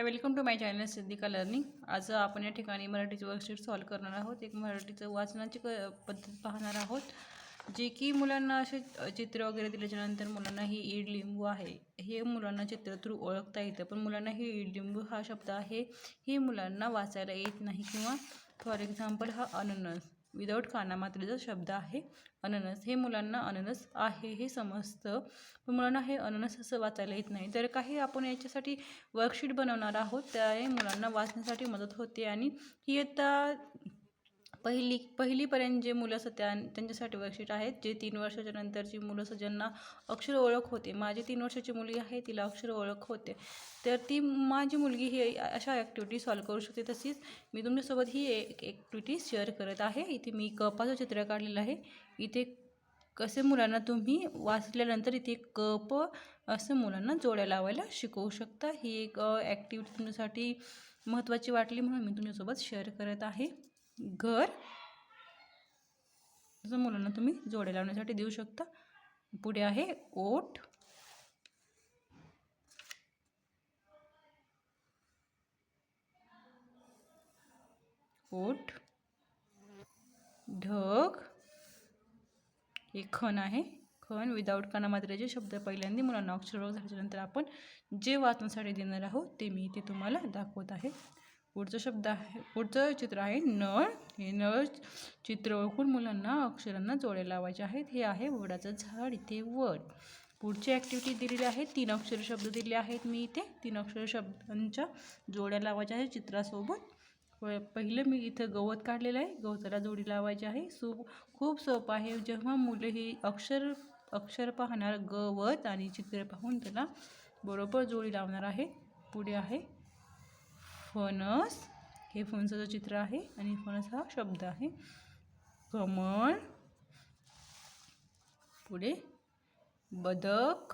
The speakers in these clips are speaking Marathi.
High, welcome to my channel Siddhika learning. आज आपण या ठिकाणी मराठीचं वर्कशीट सॉल्व करणार आहोत। एक मराठीचं वाचनाची पद्धत पाहणार आहोत, जे की मुलांना असे चित्र वगैरे दिल्याच्यानंतर मुलांना ही ईडलिंबू आहे हे मुलांना चित्र थ्रू ओळखता येतं, पण मुलांना ही ईडलिंबू हा शब्द आहे हे मुलांना वाचायला येत नाही। किंवा फॉर एक्झाम्पल हा अननस विदाऊट कानामात्रेचा शब्द आहे अननस, हे मुलांना अननस आहे हे समजतं, पण मुलांना हे अननस असं वाचायला येत नाही। तर काही आपण याच्यासाठी वर्कशीट बनवणार आहोत, त्या मुलांना वाचण्यासाठी मदत होते। आणि ही आता पहिलीपर्यंत जे मुलं असतात त्यांच्यासाठी वर्कशीट आहेत, जे 3 वर्षाच्या नंतरची मुलं असतात ज्यांना अक्षर ओळख होते। माझी 3 वर्षाची मुलगी आहे, तिला अक्षर ओळख होते, तर ती माझी मुलगी ही अशा ॲक्टिव्हिटी सॉल्व करू शकते। तशीच मी तुमच्यासोबत ही एक ॲक्टिव्हिटी शेअर करत आहे। इथे मी कपाचं चित्र काढलेलं आहे। इथे कसे मुलांना तुम्ही वाचल्यानंतर इथे कप असं मुलांना जोड्या लावायला शिकवू शकता। ही एक ॲक्टिव्हिटी तुमच्यासाठी महत्त्वाची वाटली म्हणून मी तुमच्यासोबत शेअर करत आहे। घर असं मुलांना तुम्ही जोड्या लावण्यासाठी देऊ शकता। पुढे आहे ओठ, ओठ, ढग, हे खण आहे, खण विदाऊट कानामात्रेचे शब्द पहिल्यांदा मुलांना अक्षर ओळख झाल्यानंतर आपण जे वाचण्यासाठी देणार आहोत ते मी इथे तुम्हाला दाखवत आहे। पुढचा शब्द आहे, पुढचं चित्र आहे नळ। हे नळ चित्र ओळखून मुलांना अक्षरांना जोड्या लावायचे आहेत। हे आहे वडाचं झाड, इथे वड। पुढची ॲक्टिव्हिटी दिलेली आहे, 3 अक्षर शब्द दिले आहेत, मी इथे 3 अक्षर शब्दांच्या जोड्या लावायच्या आहेत चित्रासोबत। पहिलं मी इथं गवत काढलेलं आहे, गवताला जोडी लावायची आहे। खूप सोपं आहे। जेव्हा मुलं ही अक्षर पाहणार गवत आणि चित्र पाहून त्याला बरोबर जोडी लावणार आहे। पुढे आहे फणस, हे फणसाचं चित्र आहे आणि फणस हा शब्द आहे। कमळ, पुढे बदक,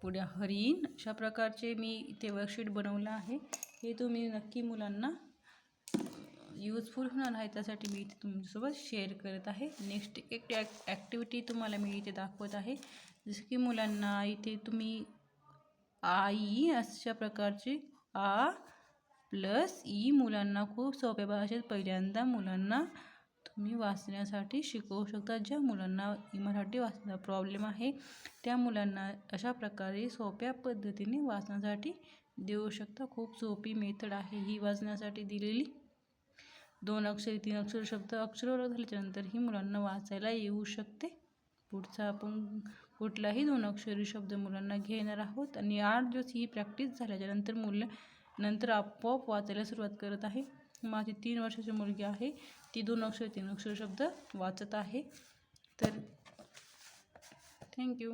पुढे हरिण। अशा प्रकारचे मी इथे वर्कशीट बनवलं आहे। हे तुम्ही नक्की मुलांना यूजफुल होणार आहे, त्यासाठी मी इथे तुमच्यासोबत शेअर करत आहे। नेक्स्ट एक ॲक्टिव्हिटी तुम्हाला मी इथे दाखवत आहे, जसं की मुलांना इथे तुम्ही आई अशा प्रकारचे आ प्लस ई मुलांना खूप सोप्या भाषेत पहिल्यांदा मुलांना तुम्ही वाचण्यासाठी शिकवू शकता। ज्या मुलांना मराठी वाचण्याचा प्रॉब्लेम आहे त्या मुलांना अशा प्रकारे सोप्या पद्धतीने वाचण्यासाठी देऊ शकता। खूप सोपी मेथड आहे ही वाचण्यासाठी दिलेली। 2 अक्षर 3 अक्षर शब्द अक्षर ओळख झाल्यानंतर ही मुलांना वाचायला येऊ शकते। पुढचा आपण कुठलाही 2 अक्षरी शब्द मुलांना घेणार आहोत आणि 8 दिवस ही प्रॅक्टिस झाल्याच्यानंतर नंतर आपोआप वाचायला सुरुवात करत आहे। माझी 3 वर्षाची मुलगी आहे, ती 2 अक्षर 3 अक्षर शब्द वाचत आहे। तर थँक्यू।